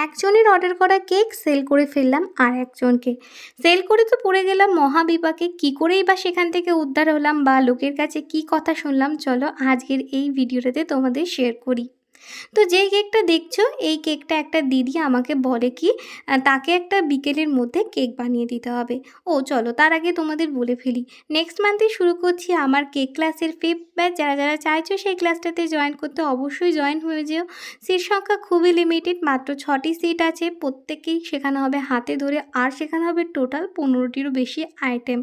একজনের অর্ডার করা cake sale করে ফেললাম আর একজনকে। সেল করে তো পড়ে গেলাম মহাবিপাকে। কী করেই বা সেখান থেকে উদ্ধার হলাম বা লোকের কাছে কি কথা শুনলাম, চলো আজকের এই ভিডিওটাতে তোমাদের শেয়ার করি। তো যেই কেকটা দেখছো, এই কেকটা একটা দিদি আমাকে বলে কি তাকে একটা বিকেলের মধ্যে কেক বানিয়ে দিতে হবে। ও চলো তার আগে তোমাদের বলে ফেলি, নেক্সট মান্থে শুরু করছি আমার কেক ক্লাসের 5th ব্যাচ। যারা যারা চাইছো সেই ক্লাসটাতে জয়েন করতে অবশ্যই জয়েন হয়ে যেও। সিট সংখ্যা খুবই লিমিটেড, মাত্র 6টি সিট আছে। প্রত্যেকেই শেখানো হবে হাতে ধরে, আর শেখানো হবে টোটাল 15টিরও বেশি আইটেম।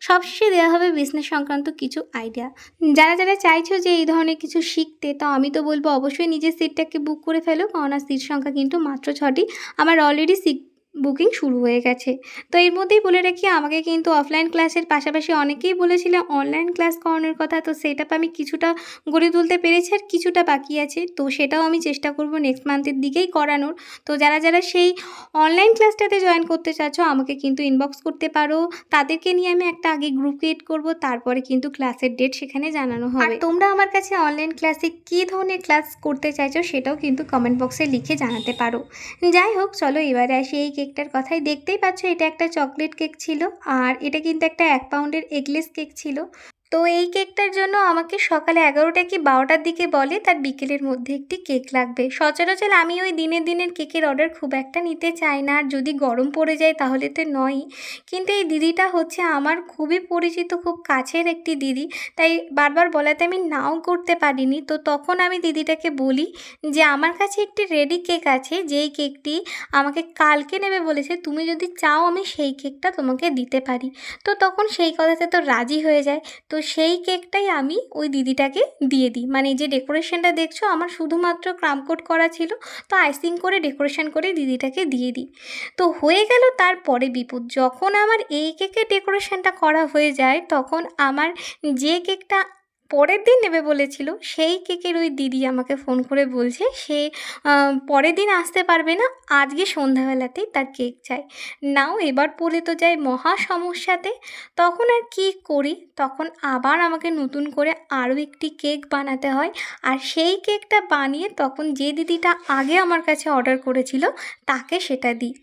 সবশেষে দেওয়া হবে বিজনেস সংক্রান্ত কিছু আইডিয়া। যারা যারা চাইছো যে এই ধরনের কিছু শিখতে, তো আমি তো বলবো অবশ্যই নিজের সিটটাকে বুক করে ফেলো, কারণ সিট সংখ্যা কিন্তু মাত্র 6টি। আমার অলরেডি সিট বুকিং শুরু হয়ে গেছে। তো এর মধ্যেই বলে রাখি, আমাকে কিন্তু অফলাইন ক্লাসের পাশাপাশি অনেকেই বলেছিল অনলাইন ক্লাস করানোর কথা। তো সেটা আমি কিছুটা গড়ে তুলতে পেরেছি, আর কিছুটা বাকি আছে। তো সেটাও আমি চেষ্টা করব নেক্সট মান্থের দিকেই করানোর। তো যারা যারা সেই অনলাইন ক্লাসটাতে জয়েন করতে চাচ্ছ, আমাকে কিন্তু ইনবক্স করতে পারো। তাদেরকে নিয়ে আমি একটা আগে গ্রুপ ক্রিয়েট করব, তারপরে কিন্তু ক্লাসের ডেট সেখানে জানানো হবে। আর তোমরা আমার কাছে অনলাইন ক্লাসে কী ধরনের ক্লাস করতে চাইছো সেটাও কিন্তু কমেন্ট বক্সে লিখে জানাতে পারো। যাই হোক, চলো এবারে আসি এই কেকটার কথাই। দেখতেই পাচ্ছ এটা একটা চকলেট কেক ছিল, আর এটা কিন্তু একটা 1 পাউন্ডের এগলেস কেক ছিল। তো এই কেকটার জন্য আমাকে সকালে 11টা কি 12টার দিকে বলে তার বিকেলের মধ্যে একটি কেক লাগবে। সচরাচর আমি ওই দিনের দিনের কেকের অর্ডার খুব একটা নিতে চাই না, আর যদি গরম পড়ে যায় তাহলে তো নয়ই। কিন্তু এই দিদিটা হচ্ছে আমার খুবই পরিচিত, খুব কাছের একটি দিদি, তাই বারবার বলাতে আমি নাও করতে পারিনি। তো তখন আমি দিদিটাকে বলি যে আমার কাছে একটি রেডি কেক আছে, যেই কেকটি আমাকে কালকে নেবে বলেছে, তুমি যদি চাও আমি সেই কেকটা তোমাকে দিতে পারি। তো তখন সেই কথাতে তো রাজি হয়ে যায়। তো সেই কেকটাই আমি ওই দিদিটাকে দিয়ে দিই। মানে যে ডেকোরেশনটা দেখছো আমার শুধুমাত্র ক্রাম কোট করা ছিল, তো আইসিং করে ডেকোরেশন করে দিদিটাকে দিয়ে দিই। তো হয়ে গেল তারপরে বিপদ, যখন আমার এই কেকের ডেকোরেশনটা করা হয়ে যায়, তখন আমার যে কেকটা পরের দিন নেবে বলেছিল সেই কেকের ওই দিদি আমাকে ফোন করে বলছে সে পরের দিন আসতে পারবে না, আজকে সন্ধ্যাবেলাতেই তার কেক চাই। নাও এবার পড়ে তো যায় মহা সমস্যাতে। তখন আর কি করি, তখন আবার আমাকে নতুন করে আরও একটি কেক বানাতে হয়, আর সেই কেকটা বানিয়ে তখন যে দিদিটা আগে আমার কাছে অর্ডার করেছিল তাকে সেটা দিই।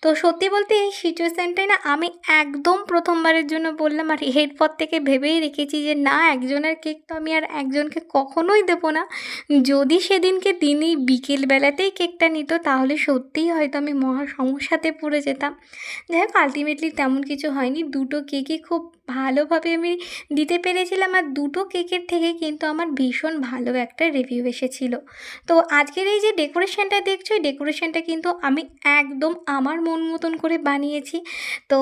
তো সত্যি বলতে এই সিচুয়েশানটাই না আমি একদম প্রথমবারের জন্য বললাম, আর এরপর থেকে ভেবেই রেখেছি যে না, একজনের কেক তো আমি আর একজনকে কখনোই দেবো না। যদি সেদিনকে তিনি বিকেলবেলাতেই কেকটা নিত তাহলে সত্যিই হয়তো আমি মহা সমস্যাতে পড়ে যেতাম। যাই হোক, আলটিমেটলি তেমন কিছু হয়নি। দুটো কেকই খুব ভালোভাবে আমি দিতে পেরেছিলাম, আর দুটো কেকের থেকে কিন্তু আমার ভীষণ ভালো একটা রিভিউ এসেছিলো। তো আজকের এই যে ডেকোরেশনটা দেখছো, এই ডেকোরেশনটা কিন্তু আমি একদম আমার মন মতন করে বানিয়েছি। তো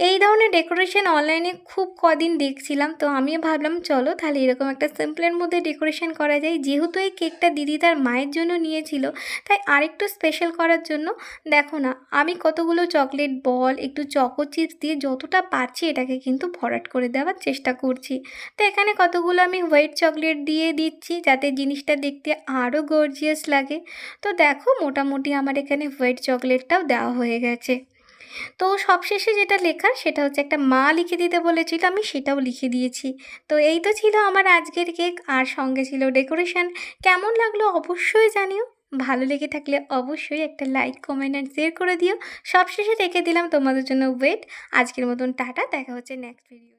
এই ধরনের ডেকোরেশন অনলাইনে খুব কদিন দেখছিলাম, তো আমিও ভাবলাম চলো তাহলে এরকম একটা সিম্পলের মধ্যে ডেকোরেশন করা যায়। যেহেতু এই কেকটা দিদি তার মায়ের জন্য নিয়েছিল, তাই আরেকটু স্পেশাল করার জন্য দেখো না আমি কতগুলো চকলেট বল, একটু চকো চিপস দিয়ে যতটা পারছি এটাকে কিন্তু ভরাট করে দেওয়ার চেষ্টা করছি। তো এখানে কতগুলো আমি হোয়াইট চকলেট দিয়ে দিচ্ছি যাতে জিনিসটা দেখতে আরও গর্জিয়াস লাগে। তো দেখো মোটামুটি আমার এখানে হোয়াইট চকলেটটাও দেওয়া হয়ে গেছে। তো সবশেষে যেটা লেখার সেটা হচ্ছে একটা মা লিখে দিতে বলেছিল, আমি সেটাও লিখে দিয়েছি। তো এই তো ছিল আমার আজকের কেক, আর সঙ্গে ছিল ডেকোরেশন। কেমন লাগলো অবশ্যই জানিও। ভালো লেগে থাকলে অবশ্যই একটা লাইক, কমেন্ট অ্যান্ড শেয়ার করে দিও। সবশেষে রেখে দিলাম তোমাদের জন্য ওয়েট। আজকের মতন টাটা, দেখা হচ্ছে নেক্সট ভিডিও।